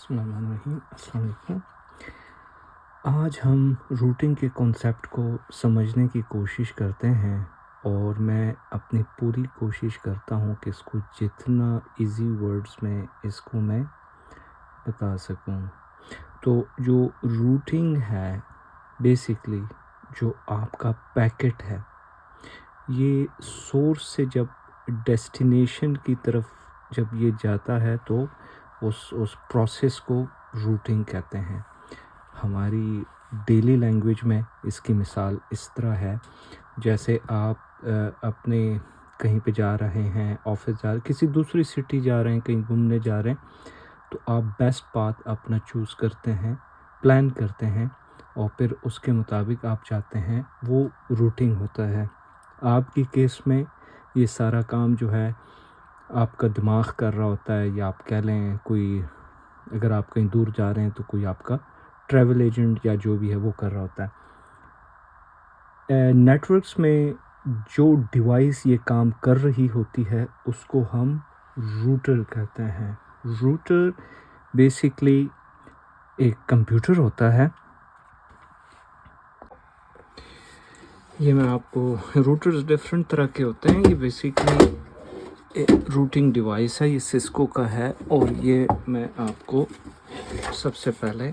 बिस्मिल्लाहिर्रहमानिर्रहीम। अस्सलाम वालेकुम। आज हम रूटिंग के कॉन्सेप्ट को समझने की कोशिश करते हैं और मैं अपनी पूरी कोशिश करता हूँ कि इसको जितना इजी वर्ड्स में इसको मैं बता सकूँ। तो जो रूटिंग है बेसिकली जो आपका पैकेट है, ये सोर्स से जब डेस्टिनेशन की तरफ जब ये जाता है तो उस प्रोसेस को रूटिंग कहते हैं। हमारी डेली लैंग्वेज में इसकी मिसाल इस तरह है, जैसे आप अपने कहीं पे जा रहे हैं, ऑफिस जा रहे हैं, किसी दूसरी सिटी जा रहे हैं, कहीं घूमने जा रहे हैं, तो आप बेस्ट पाथ अपना चूज़ करते हैं, प्लान करते हैं और फिर उसके मुताबिक आप जाते हैं। वो रूटिंग होता है। आपकी केस में ये सारा काम जो है आपका दिमाग कर रहा होता है, या आप कह लें कोई, अगर आप कहीं दूर जा रहे हैं तो कोई आपका ट्रैवल एजेंट या जो भी है वो कर रहा होता है। नेटवर्क्स में जो डिवाइस ये काम कर रही होती है उसको हम रूटर कहते हैं। रूटर बेसिकली एक कंप्यूटर होता है। ये मैं आपको, रूटर्स डिफरेंट तरह के होते हैं। ये बेसिकली रूटिंग डिवाइस है, ये सिस्को का है और ये मैं आपको सबसे पहले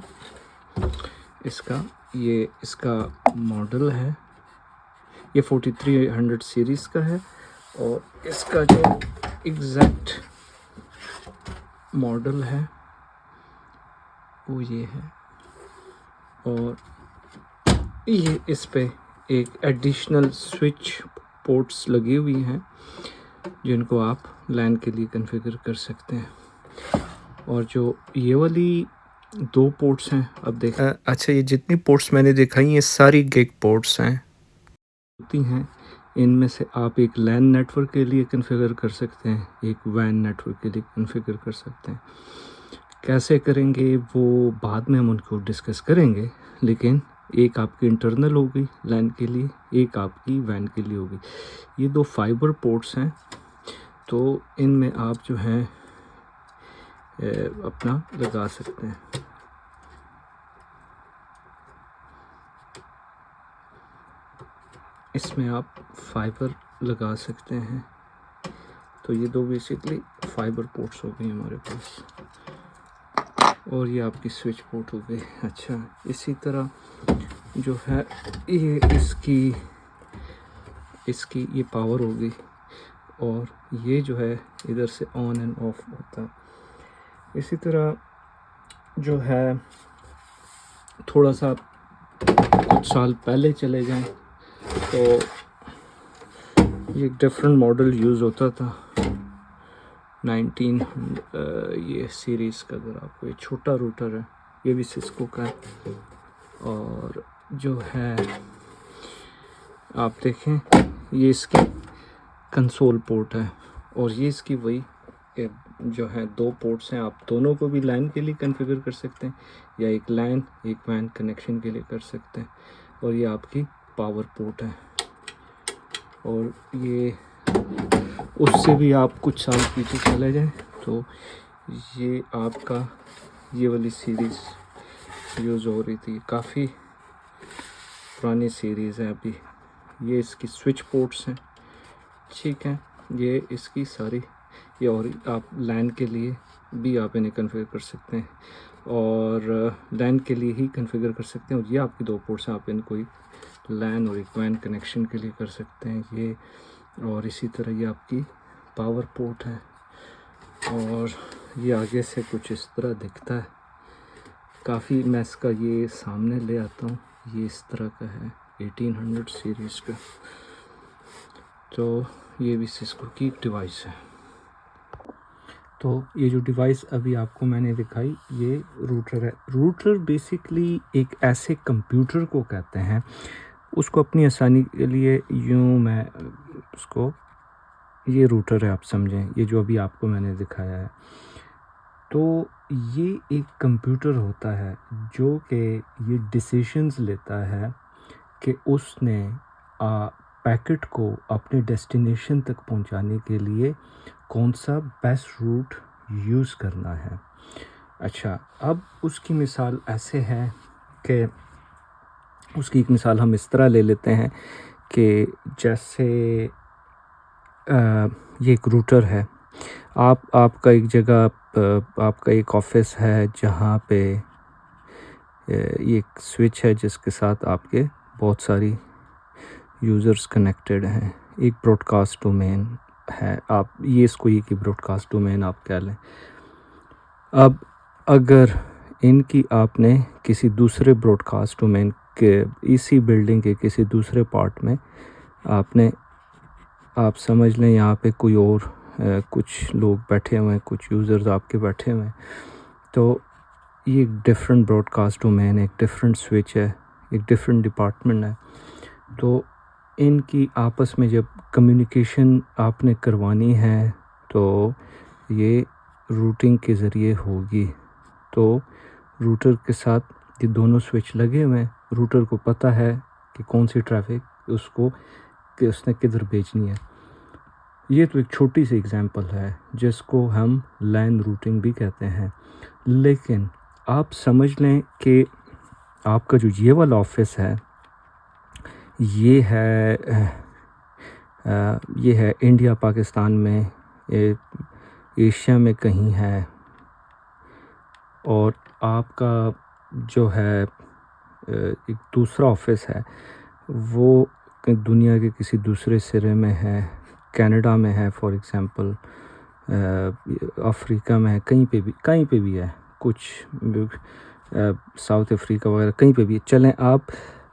इसका मॉडल है। ये 4300 सीरीज़ का है और इसका जो एग्जैक्ट मॉडल है वो ये है। और ये इस पे एक एडिशनल स्विच पोर्ट्स लगी हुई हैं जिनको आप लैन के लिए कॉन्फ़िगर कर सकते हैं। और जो ये वाली दो पोर्ट्स हैं, अब देखें, अच्छा, ये जितनी पोर्ट्स मैंने दिखाई ये सारी गिग पोर्ट्स हैं होती हैं। इनमें से आप एक लैन नेटवर्क के लिए कॉन्फ़िगर कर सकते हैं, एक वैन नेटवर्क के लिए कॉन्फ़िगर कर सकते हैं। कैसे करेंगे वो बाद में हम उनको डिस्कस करेंगे, लेकिन एक आपकी इंटरनल होगी लैन के लिए, एक आपकी वैन के लिए होगी। ये दो फाइबर पोर्ट्स हैं, तो इनमें आप जो है अपना लगा सकते हैं। इसमें आप फाइबर लगा सकते हैं। तो ये दो बेसिकली फाइबर पोर्ट्स हो गई हमारे पास, और ये आपकी स्विच पोर्ट हो गई। अच्छा, इसी तरह जो है ये इसकी ये पावर होगी, और ये जो है इधर से ऑन एंड ऑफ होता है। इसी तरह जो है थोड़ा सा कुछ साल पहले चले जाएं तो ये एक डिफरेंट मॉडल यूज़ होता था 1900 ये सीरीज़ का। अगर आपको ये छोटा रूटर है, ये भी सिस्को का है, और जो है आप देखें ये इसकी कंसोल पोर्ट है, और ये इसकी वही जो है दो पोर्ट्स हैं। आप दोनों को भी लाइन के लिए कॉन्फ़िगर कर सकते हैं, या एक लाइन एक वैन कनेक्शन के लिए कर सकते हैं। और ये आपकी पावर पोर्ट है, और ये उससे भी आप कुछ साल पीछे चले जाएं तो ये आपका ये वाली सीरीज़ यूज़ हो रही थी, काफ़ी पुरानी सीरीज़ है अभी। ये इसकी स्विच पोर्ट्स हैं, ठीक है। ये इसकी सारी ये, और आप लैन के लिए भी आप इन्हें कॉन्फ़िगर कर सकते हैं, और लैन के लिए ही कॉन्फ़िगर कर सकते हैं। और ये आपकी दो पोर्ट्स हैं, आप इनको लैन और एक वैन कनेक्शन के लिए कर सकते हैं ये। और इसी तरह ये आपकी पावर पोर्ट है, और ये आगे से कुछ इस तरह दिखता है। काफ़ी मैं इसका ये सामने ले आता हूँ, ये इस तरह का है 1800 सीरीज़ का। तो ये भी सिस्को की डिवाइस है। तो ये जो डिवाइस अभी आपको मैंने दिखाई ये रूटर है। रूटर बेसिकली एक ऐसे कंप्यूटर को कहते हैं, उसको अपनी आसानी के लिए यूँ मैं उसको, ये रूटर है आप समझें, ये जो अभी आपको मैंने दिखाया है। तो ये एक कंप्यूटर होता है जो कि ये डिसीजंस लेता है कि उसने पैकेट को अपने डेस्टिनेशन तक पहुंचाने के लिए कौन सा बेस्ट रूट यूज़ करना है। अच्छा, अब उसकी मिसाल ऐसे है कि उसकी एक मिसाल हम इस तरह ले लेते हैं कि जैसे ये एक रूटर है। आपका एक जगह आपका एक ऑफिस है जहाँ पे ये एक स्विच है जिसके साथ आपके बहुत सारी यूज़र्स कनेक्टेड हैं। एक ब्रॉडकास्ट डोमेन है, आप ये इसको ये कि ब्रॉडकास्ट डोमेन आप कह लें। अब अगर इनकी आपने किसी दूसरे ब्रॉडकास्ट डोमेन के इसी बिल्डिंग के किसी दूसरे पार्ट में आपने, आप समझ लें यहाँ पे कोई और कुछ लोग बैठे हुए हैं, कुछ यूज़र्स आपके बैठे हुए हैं, तो ये एक डिफरेंट ब्रॉडकास्ट डोमेन है, एक डिफरेंट स्विच है, एक डिफरेंट डिपार्टमेंट है। तो इनकी आपस में जब कम्युनिकेशन आपने करवानी है तो ये रूटिंग के ज़रिए होगी। तो रूटर के साथ ये दोनों स्विच लगे हुए हैं, रूटर को पता है कि कौन सी ट्रैफिक उसको कि उसने किधर भेजनी है। ये तो एक छोटी सी एग्जांपल है जिसको हम लैन रूटिंग भी कहते हैं। लेकिन आप समझ लें कि आपका जो ये वाला ऑफिस है ये है इंडिया पाकिस्तान में, एशिया में कहीं है, और आपका जो है एक दूसरा ऑफिस है वो दुनिया के किसी दूसरे सिरे में है, कनाडा में है फॉर एग्ज़ाम्पल, अफ्रीका में है, कहीं पे भी है, कुछ साउथ अफ्रीका वगैरह कहीं पे भी चलें आप।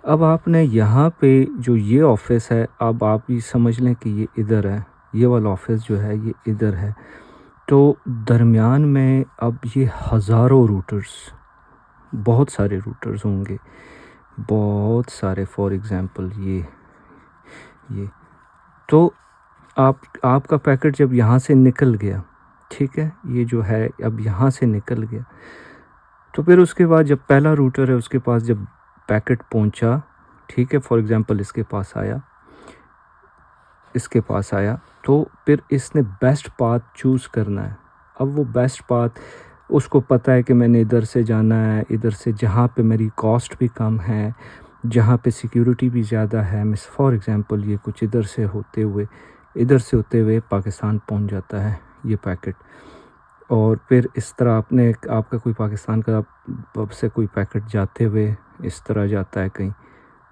अब आपने यहाँ पे जो ये ऑफिस है, अब आप ये समझ लें कि ये इधर है, ये वाला ऑफिस जो है ये इधर है। तो दरमियान में अब ये हज़ारों रूटर्स, बहुत सारे रूटर्स होंगे, बहुत सारे, फॉर एग्ज़ाम्पल ये तो आपका पैकेट जब यहाँ से निकल गया, ठीक है, ये जो है अब यहाँ से निकल गया, तो फिर उसके बाद जब पहला रूटर है उसके पास जब पैकेट पहुँचा, ठीक है, फॉर एग्ज़ाम्पल इसके पास आया, तो फिर इसने बेस्ट पाथ चूज़ करना है। अब वो बेस्ट पाथ उसको पता है कि मैंने इधर से जाना है, इधर से जहाँ पे मेरी कॉस्ट भी कम है, जहाँ पे सिक्योरिटी भी ज़्यादा है। मिस फॉर एग्ज़ाम्पल ये कुछ इधर से होते हुए पाकिस्तान पहुँच जाता है ये पैकेट, और फिर इस तरह आपका कोई पाकिस्तान का अब से कोई पैकेट जाते हुए इस तरह जाता है, कहीं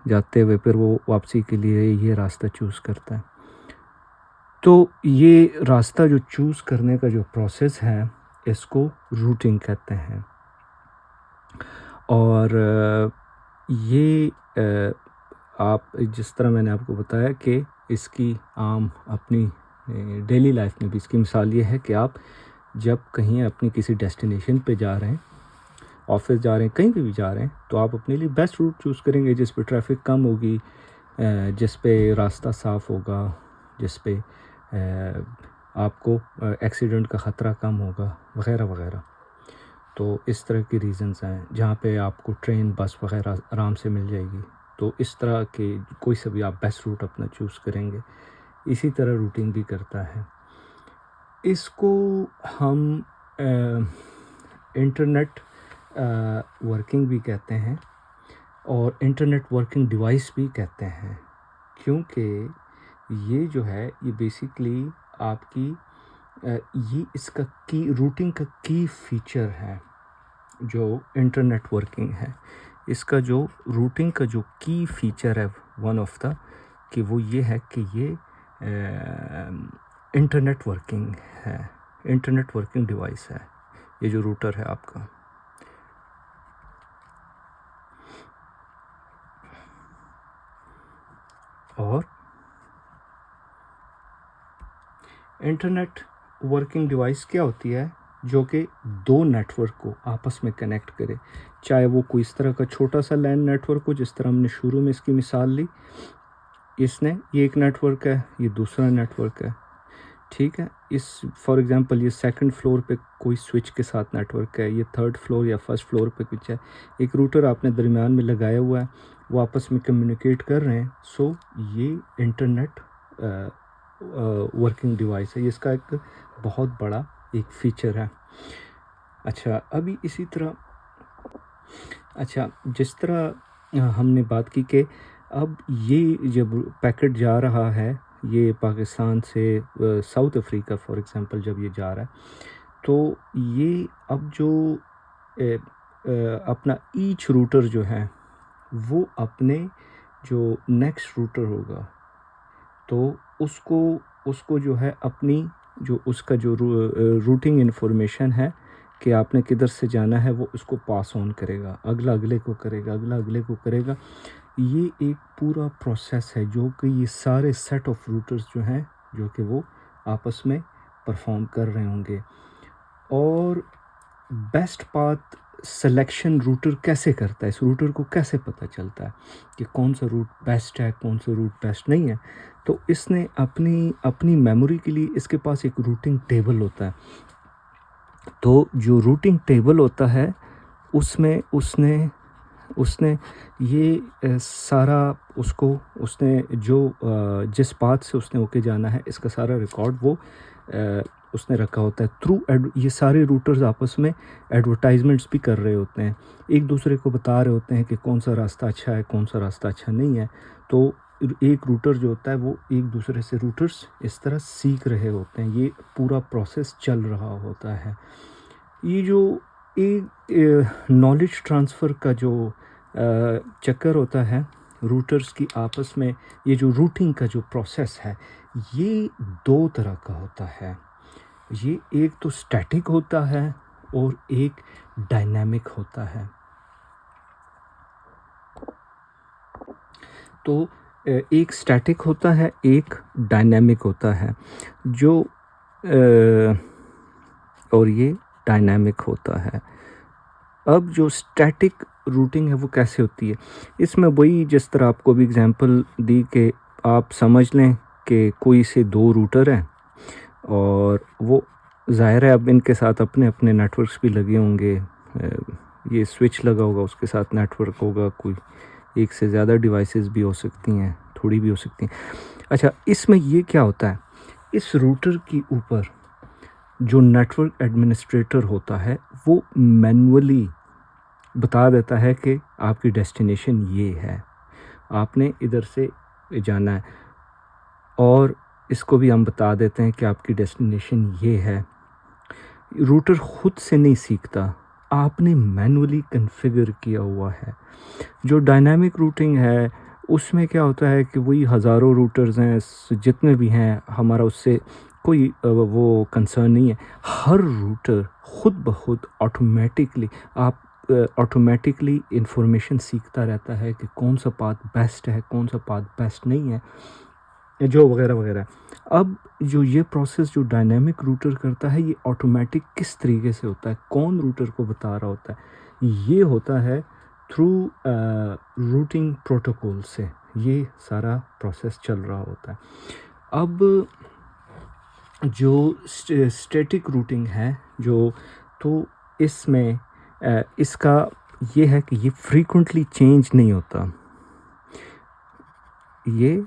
जाते हुए फिर वो वापसी के लिए ये रास्ता चूज़ करता है। तो ये रास्ता जो चूज़ करने का जो प्रोसेस है इसको रूटिंग कहते हैं। और ये आप जिस तरह मैंने आपको बताया कि इसकी आम अपनी डेली लाइफ में भी इसकी मिसाल ये है कि आप जब कहीं अपनी किसी डेस्टिनेशन पे जा रहे हैं, ऑफिस जा रहे हैं, कहीं पे भी जा रहे हैं, तो आप अपने लिए बेस्ट रूट चूज़ करेंगे जिस पे ट्रैफिक कम होगी, जिस पे रास्ता साफ़ होगा, जिस पे आपको एक्सीडेंट का ख़तरा कम होगा, वग़ैरह वग़ैरह। तो इस तरह की रीज़न्स हैं जहाँ पे आपको ट्रेन, बस वग़ैरह आराम से मिल जाएगी। तो इस तरह के कोई सा भी आप बेस्ट रूट अपना चूज़ करेंगे। इसी तरह रूटिंग भी करता है। इसको हम इंटरनेट वर्किंग भी कहते हैं और इंटरनेट वर्किंग डिवाइस भी कहते हैं, क्योंकि ये जो है ये बेसिकली आपकी ये इसका की रूटिंग का की फीचर है जो इंटरनेट वर्किंग है। इसका जो रूटिंग का जो की फीचर है वन ऑफ द कि वो ये है कि ये इंटरनेट वर्किंग है, इंटरनेट वर्किंग डिवाइस है ये जो रूटर है आपका। और इंटरनेट वर्किंग डिवाइस क्या होती है? जो कि दो नेटवर्क को आपस में कनेक्ट करे, चाहे वो कोई इस तरह का छोटा सा लैन नेटवर्क हो जिस तरह हमने शुरू में इसकी मिसाल ली। ये एक नेटवर्क है, ये दूसरा नेटवर्क है, ठीक है। इस फॉर एग्जांपल ये सेकंड फ्लोर पे कोई स्विच के साथ नेटवर्क है, ये थर्ड फ्लोर या फर्स्ट फ्लोर पे कुछ है, एक रूटर आपने दरमियान में लगाया हुआ है, वो आपस में कम्युनिकेट कर रहे हैं। सो ये इंटरनेट वर्किंग डिवाइस है, इसका एक बहुत बड़ा एक फ़ीचर है। अच्छा, अभी इसी तरह, अच्छा जिस तरह हमने बात की कि अब ये जब पैकेट जा रहा है, ये पाकिस्तान से साउथ अफ्रीका फॉर एग्ज़ाम्पल जब ये जा रहा है, तो ये अब जो अपना ईच रूटर जो है वो अपने जो नेक्स्ट रूटर होगा, तो उसको उसको जो है अपनी जो उसका जो रूटिंग इन्फॉर्मेशन है कि आपने किधर से जाना है, वो उसको पास ऑन करेगा, अगला अगले को करेगा, अगला अगले को करेगा। ये एक पूरा प्रोसेस है जो कि ये सारे सेट ऑफ रूटर्स जो हैं जो कि वो आपस में परफॉर्म कर रहे होंगे। और बेस्ट पाथ सिलेक्शन रूटर कैसे करता है, इस रूटर को कैसे पता चलता है कि कौन सा रूट बेस्ट है, कौन सा रूट बेस्ट नहीं है? तो इसने अपनी मेमोरी के लिए इसके पास एक रूटिंग टेबल होता है। तो जो रूटिंग टेबल होता है उसमें उसने ये सारा उसने जो जिस पाथ से उसने होके जाना है, इसका सारा रिकॉर्ड वो उसने रखा होता है थ्रू ये सारे रूटर्स आपस में एडवर्टाइजमेंट्स भी कर रहे होते हैं, एक दूसरे को बता रहे होते हैं कि कौन सा रास्ता अच्छा है, कौन सा रास्ता अच्छा नहीं है। तो एक रूटर जो होता है वो एक दूसरे से रूटर्स इस तरह सीख रहे होते हैं, ये पूरा प्रोसेस चल रहा होता है। ये जो एक नॉलेज ट्रांसफ़र का जो चक्कर होता है रूटर्स की आपस में, ये जो रूटिंग का जो प्रोसेस है, ये दो तरह का होता है। ये एक तो स्टैटिक होता है और एक डायनामिक होता है। तो एक स्टैटिक होता है, एक डायनामिक होता है, जो और ये डायनामिक होता है। अब जो स्टैटिक रूटिंग है वो कैसे होती है, इसमें वही जिस तरह आपको भी एग्जांपल दी कि आप समझ लें कि कोई से दो रूटर हैं और वो ज़ाहिर है अब इनके साथ अपने अपने नेटवर्क्स भी लगे होंगे, ये स्विच लगा होगा उसके साथ नेटवर्क होगा, कोई एक से ज़्यादा डिवाइसेस भी हो सकती हैं, थोड़ी भी हो सकती हैं। अच्छा, इसमें ये क्या होता है, इस रूटर के ऊपर जो नेटवर्क एडमिनिस्ट्रेटर होता है वो मैन्युअली बता देता है कि आपकी डेस्टिनेशन ये है, आपने इधर से जाना है, और इसको भी हम बता देते हैं कि आपकी डेस्टिनेशन ये है। रूटर खुद से नहीं सीखता, आपने मैन्युअली कॉन्फ़िगर किया हुआ है। जो डायनामिक रूटिंग है उसमें क्या होता है कि वही हज़ारों रूटर्स हैं, जितने भी हैं, हमारा उससे कोई वो कंसर्न नहीं है। हर रूटर खुद ब खुद ऑटोमेटिकली इंफॉर्मेशन सीखता रहता है कि कौन सा पाथ बेस्ट है, कौन सा पाथ बेस्ट नहीं है, जो वगैरह वगैरह। अब जो ये प्रोसेस जो डायनामिक रूटर करता है, ये ऑटोमेटिक किस तरीके से होता है, कौन रूटर को बता रहा होता है, ये होता है थ्रू रूटिंग प्रोटोकॉल से ये सारा प्रोसेस चल रहा होता है। अब जो स्टैटिक रूटिंग है जो, तो इसमें इसका ये है कि ये फ्रीक्वेंटली चेंज नहीं होता, ये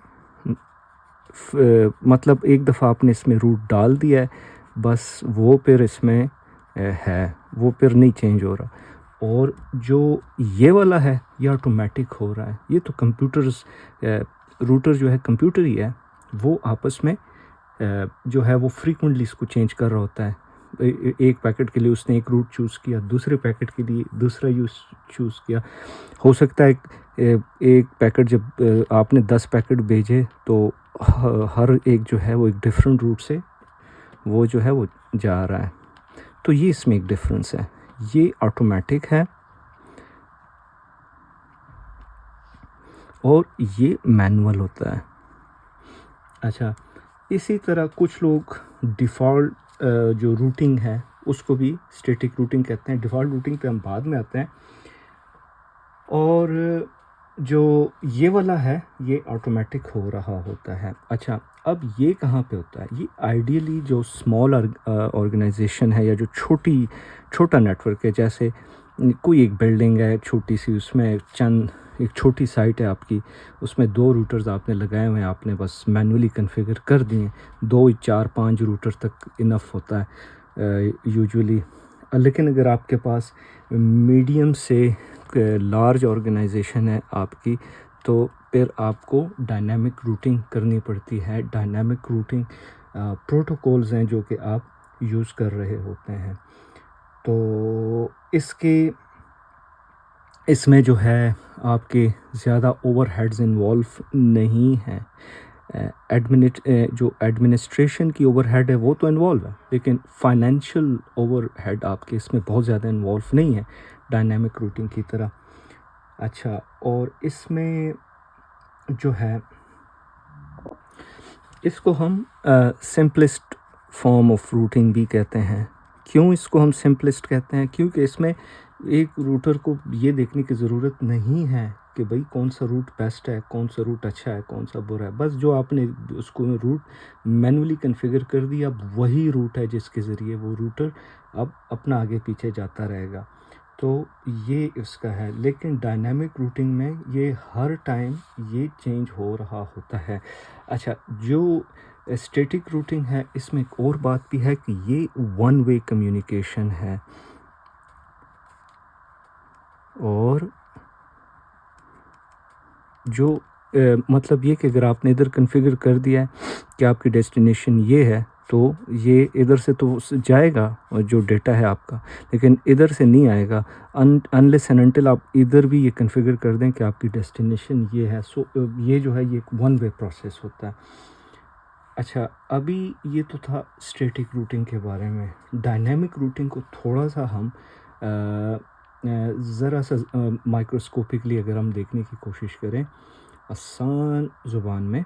मतलब एक दफ़ा आपने इसमें रूट डाल दिया है, बस वो फिर इसमें है, वो फिर नहीं चेंज हो रहा। और जो ये वाला है ये ऑटोमेटिक हो रहा है, ये तो कंप्यूटर्स रूटर जो है कंप्यूटर ही है, वो आपस में जो है वो फ्रीक्वेंटली इसको चेंज कर रहा होता है। एक पैकेट के लिए उसने एक रूट चूज़ किया, दूसरे पैकेट के लिए दूसरा चूज़ किया। हो सकता है एक पैकेट जब आपने 10 पैकेट भेजे तो हर एक जो है वो एक डिफरेंट रूट से वो जो है वो जा रहा है। तो ये इसमें एक डिफरेंस है, ये ऑटोमेटिक है और ये मैनुअल होता है। अच्छा, इसी तरह कुछ लोग डिफ़ॉल्ट जो रूटिंग है उसको भी स्टैटिक रूटिंग कहते हैं। डिफ़ॉल्ट रूटिंग पे हम बाद में आते हैं। और जो ये वाला है ये ऑटोमेटिक हो रहा होता है। अच्छा, अब ये कहाँ पे होता है, ये आइडियली जो स्मॉल ऑर्गेनाइजेशन है या जो छोटा नेटवर्क है, जैसे कोई एक बिल्डिंग है छोटी सी, उसमें चंद एक छोटी साइट है आपकी, उसमें 2 रूटर्स आपने लगाए हुए हैं, आपने बस मैनुअली कॉन्फ़िगर कर दिए, 2 4 5 रूटर तक इनफ होता है यूजुअली। लेकिन अगर आपके पास मीडियम से लार्ज ऑर्गेनाइजेशन है आपकी, तो फिर आपको डायनामिक रूटिंग करनी पड़ती है। डायनामिक रूटिंग प्रोटोकॉल्स हैं जो कि आप यूज़ कर रहे होते हैं। तो इसमें जो है आपके ज़्यादा ओवरहेड्स इन्वॉल्व नहीं हैं। जो एडमिनिस्ट्रेशन की ओवरहेड है वो तो इन्वॉल्व है, लेकिन फाइनेंशियल ओवरहेड आपके इसमें बहुत ज़्यादा इन्वॉल्व नहीं है डायनामिक रूटिंग की तरह। अच्छा, और इसमें जो है इसको हम सिंपलेस्ट फॉर्म ऑफ रूटिंग भी कहते हैं। क्यों इसको हम सिंपलेस्ट कहते हैं? क्योंकि इसमें एक रूटर को ये देखने की ज़रूरत नहीं है कि भाई कौन सा रूट बेस्ट है, कौन सा रूट अच्छा है, कौन सा बुरा है। बस जो आपने उसको रूट मैनुअली कॉन्फ़िगर कर दिया, अब वही रूट है जिसके ज़रिए वो रूटर अब अपना आगे पीछे जाता रहेगा। तो ये इसका है। लेकिन डायनामिक रूटिंग में ये हर टाइम ये चेंज हो रहा होता है। अच्छा, जो स्टैटिक रूटिंग है इसमें एक और बात भी है कि ये वन वे कम्युनिकेशन है। और जो मतलब ये कि अगर आपने इधर कॉन्फ़िगर कर दिया है कि आपकी डेस्टिनेशन ये है, तो ये इधर से तो जाएगा और जो डेटा है आपका, लेकिन इधर से नहीं आएगा अनलेस एंड अनटिल आप इधर भी ये कॉन्फ़िगर कर दें कि आपकी डेस्टिनेशन ये है। सो ये जो है ये एक वन वे प्रोसेस होता है। अच्छा, अभी ये तो था स्टैटिक रूटिंग के बारे में। डायनामिक रूटिंग को थोड़ा सा हम ज़रा सा माइक्रोस्कोपिकली अगर हम देखने की कोशिश करें आसान ज़ुबान में,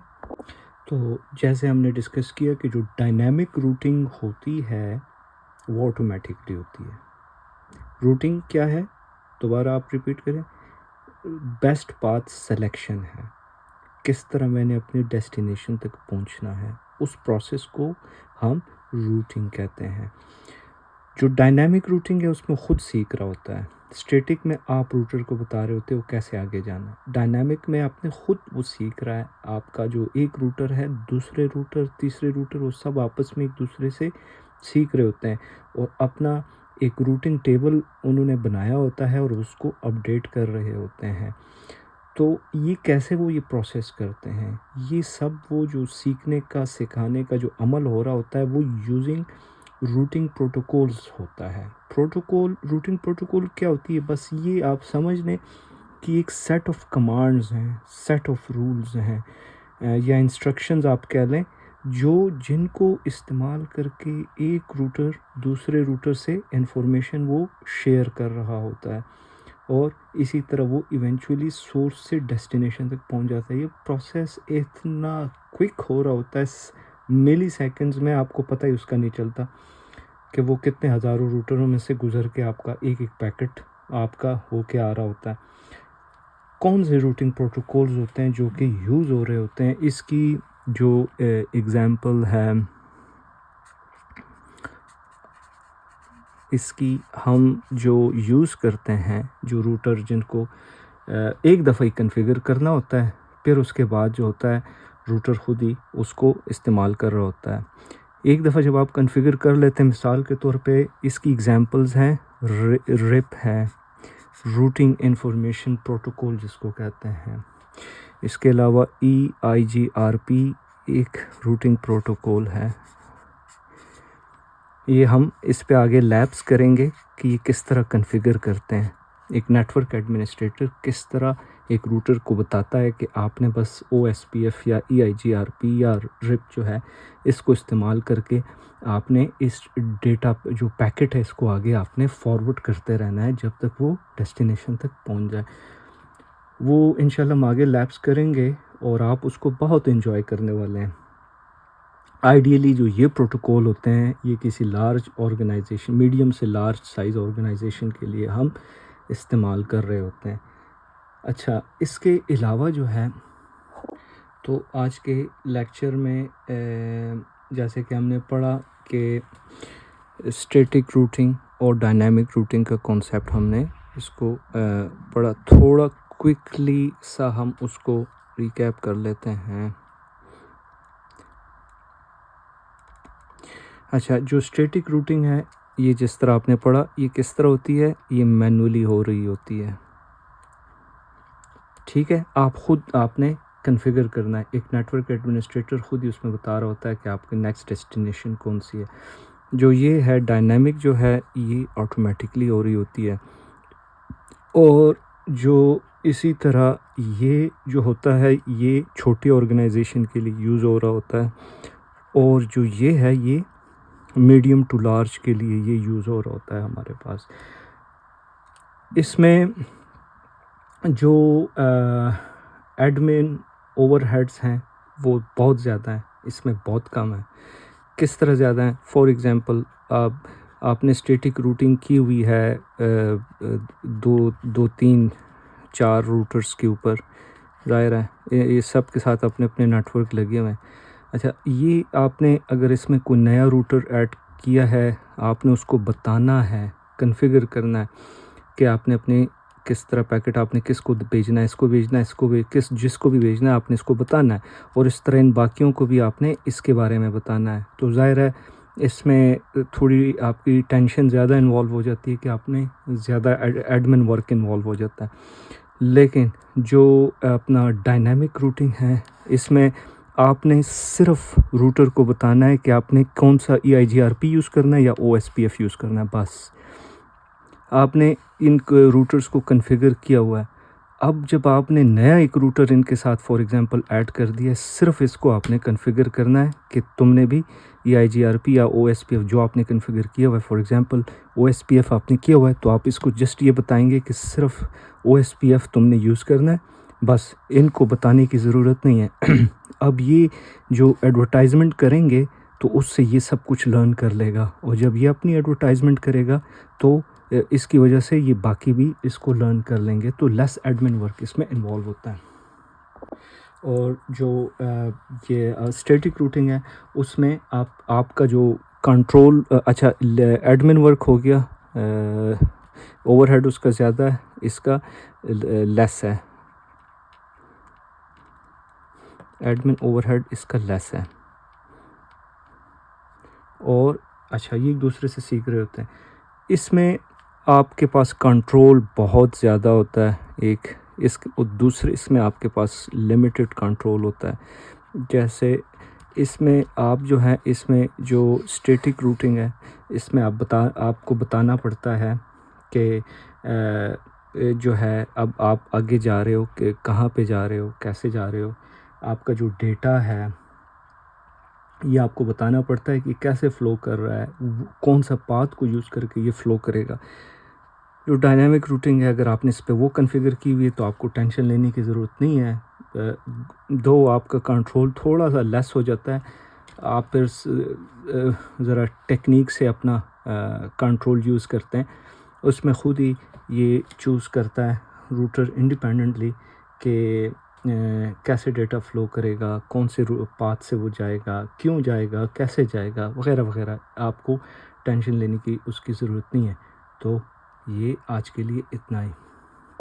तो जैसे हमने डिस्कस किया कि जो डायनामिक रूटिंग होती है वो ऑटोमेटिकली होती है। रूटिंग क्या है? दोबारा आप रिपीट करें। बेस्ट पाथ सिलेक्शन है, किस तरह मैंने अपनी डेस्टिनेशन तक पहुंचना है, उस प्रोसेस को हम रूटिंग कहते हैं। जो डायनामिक रूटिंग है उसमें खुद सीख रहा होता है। स्टैटिक में आप रूटर को बता रहे होते हो कैसे आगे जाना। डायनामिक में आपने खुद वो सीख रहा है। आपका जो एक रूटर है, दूसरे रूटर, तीसरे रूटर, वो सब आपस में एक दूसरे से सीख रहे होते हैं और अपना एक रूटिंग टेबल उन्होंने बनाया होता है और उसको अपडेट कर रहे होते हैं। तो ये कैसे वो ये प्रोसेस करते हैं, ये सब वो जो सीखने का, सिखाने का जो अमल हो रहा होता है वो यूजिंग रूटिंग प्रोटोकॉल्स होता है। रूटिंग प्रोटोकॉल क्या होती है? बस ये आप समझ लें कि एक सेट ऑफ कमांड्स हैं, सेट ऑफ रूल्स हैं, या इंस्ट्रक्शंस आप कह लें, जो जिनको इस्तेमाल करके एक रूटर दूसरे रूटर से इंफॉर्मेशन वो शेयर कर रहा होता है और इसी तरह वो इवेंचुअली सोर्स से डेस्टिनेशन तक पहुंच जाता है। ये प्रोसेस इतना क्विक हो रहा होता है, मिली सेकेंड्स में आपको पता ही उसका नहीं चलता कि वो कितने हज़ारों रूटरों में से गुजर के आपका एक एक पैकेट आपका होके आ रहा होता है। कौन से रूटिंग प्रोटोकॉल्स होते हैं जो कि यूज़ हो रहे होते हैं, इसकी जो एग्ज़ाम्पल है, इसकी हम जो यूज़ करते हैं, जो रूटर जिनको एक दफ़ा ही कॉन्फ़िगर करना होता है, फिर उसके बाद जो होता है रूटर खुद ही उसको इस्तेमाल कर रहा होता है। एक दफ़ा जब आप कॉन्फ़िगर कर लेते हैं, मिसाल के तौर पे इसकी एग्ज़ाम्पल्स हैं रिप है, रूटिंग इंफॉर्मेशन प्रोटोकॉल जिसको कहते हैं। इसके अलावा EIGRP एक रूटिंग प्रोटोकॉल है। ये हम इस पे आगे लैब्स करेंगे कि ये किस तरह कॉन्फ़िगर करते हैं। एक नेटवर्क एडमिनिस्ट्रेटर किस तरह एक रूटर को बताता है कि आपने बस OSPF या EIGRP या रिप जो है इसको इस्तेमाल करके आपने इस डेटा जो पैकेट है इसको आगे आपने फॉरवर्ड करते रहना है जब तक वो डेस्टिनेशन तक पहुंच जाए। वो इंशाल्लाह हम आगे लैब्स करेंगे और आप उसको बहुत एंजॉय करने वाले हैं। आइडियली जो ये प्रोटोकॉल होते हैं ये किसी लार्ज ऑर्गेनाइजेशन, मीडियम से लार्ज साइज़ ऑर्गेनाइजेशन के लिए हम इस्तेमाल कर रहे होते हैं। अच्छा, इसके अलावा जो है तो आज के लेक्चर में जैसे कि हमने पढ़ा कि स्टैटिक रूटिंग और डायनामिक रूटिंग का कॉन्सेप्ट हमने इसको पढ़ा। थोड़ा क्विकली सा हम उसको रिकैप कर लेते हैं। अच्छा, जो स्टैटिक रूटिंग है ये जिस तरह आपने पढ़ा, ये किस तरह होती है, ये मैनुअली हो रही होती है। ठीक है, आप ख़ुद आपने कॉन्फ़िगर करना है। एक नेटवर्क एडमिनिस्ट्रेटर ख़ुद ही उसमें बता रहा होता है कि आपकी नेक्स्ट डेस्टिनेशन कौन सी है। जो ये है डायनामिक जो है ये ऑटोमेटिकली हो रही होती है। और जो इसी तरह ये जो होता है ये छोटी ऑर्गेनाइजेशन के लिए यूज़ हो रहा होता है, और जो ये है ये मीडियम टू लार्ज के लिए ये यूज़ हो रहा होता है हमारे पास। इसमें जो एडमिन ओवरहेड्स हैं वो बहुत ज़्यादा हैं, इसमें बहुत कम है। किस तरह ज़्यादा है? फॉर एग्ज़ाम्पल आपने स्टैटिक रूटिंग की हुई है दो तीन चार रूटर्स के ऊपर, ज़ाहिर है ये सब के साथ अपने अपने नेटवर्क लगे हुए हैं। अच्छा, ये आपने अगर इसमें कोई नया रूटर ऐड किया है, आपने उसको बताना है, कॉन्फ़िगर करना है कि आपने अपने किस तरह पैकेट आपने किसको भेजना है, इसको भेजना है, इसको जिसको भी भेजना है आपने इसको बताना है, और इस तरह इन बाकियों को भी आपने इसके बारे में बताना है। तो ज़ाहिर है इसमें थोड़ी आपकी टेंशन ज़्यादा इन्वॉल्व हो जाती है कि आपने ज़्यादा एडमिन वर्क इन्वॉल्व हो जाता है। लेकिन जो अपना डायनामिक रूटिंग है इसमें आपने सिर्फ रूटर को बताना है कि आपने कौन सा EIGRP यूज़ करना है या OSPF यूज़ करना है, बस। आपने इन रूटर्स को कॉन्फ़िगर किया हुआ है। अब जब आपने नया एक रूटर इनके साथ फॉर एग्ज़ाम्पल ऐड कर दिया, सिर्फ इसको आपने कॉन्फ़िगर करना है कि तुमने भी EIGRP या OSPF जो आपने कॉन्फ़िगर किया हुआ है, फॉर एग्ज़ाम्पल OSPF आपने किया हुआ है तो आप इसको जस्ट ये बताएंगे कि सिर्फ OSPF तुमने यूज़ करना है, बस। इनको बताने की ज़रूरत नहीं है। अब ये जो एडवर्टाइजमेंट करेंगे तो उससे ये सब कुछ लर्न कर लेगा, और जब ये अपनी एडवर्टाइजमेंट करेगा तो इसकी वजह से ये बाकी भी इसको लर्न कर लेंगे, तो लेस एडमिन वर्क इसमें इन्वॉल्व होता है। और जो ये स्टैटिक रूटिंग है उसमें आपका जो कंट्रोल अच्छा एडमिन वर्क हो गया, ओवरहेड उसका ज़्यादा है, इसका लेस है। एडमिन ओवरहेड इसका लेस है। और अच्छा, ये एक दूसरे से सीख रहे होते हैं। इसमें आपके पास कंट्रोल बहुत ज़्यादा होता है, एक दूसरे इसमें आपके पास लिमिटेड कंट्रोल होता है। जैसे इसमें आप जो है इसमें जो स्टैटिक रूटिंग है इसमें आपको बताना पड़ता है कि जो है अब आप आगे जा रहे हो कि कहाँ पे जा रहे हो, कैसे जा रहे हो, आपका जो डेटा है ये आपको बताना पड़ता है कि कैसे फ़्लो कर रहा है, कौन सा पाथ को यूज़ करके ये फ़्लो करेगा। जो डायनामिक रूटिंग है अगर आपने इस पे वो कॉन्फ़िगर की हुई है तो आपको टेंशन लेने की ज़रूरत नहीं है। दो आपका कंट्रोल थोड़ा सा लेस हो जाता है, आप फिर ज़रा टेक्निक से अपना कंट्रोल यूज़ करते हैं, उसमें ख़ुद ही ये चूज़ करता है रूटर इंडिपेंडेंटली कि कैसे डेटा फ़्लो करेगा, कौन से पाथ से वो जाएगा, क्यों जाएगा, कैसे जाएगा, वगैरह वगैरह। आपको टेंशन लेने की उसकी ज़रूरत नहीं है। तो ये आज के लिए इतना ही।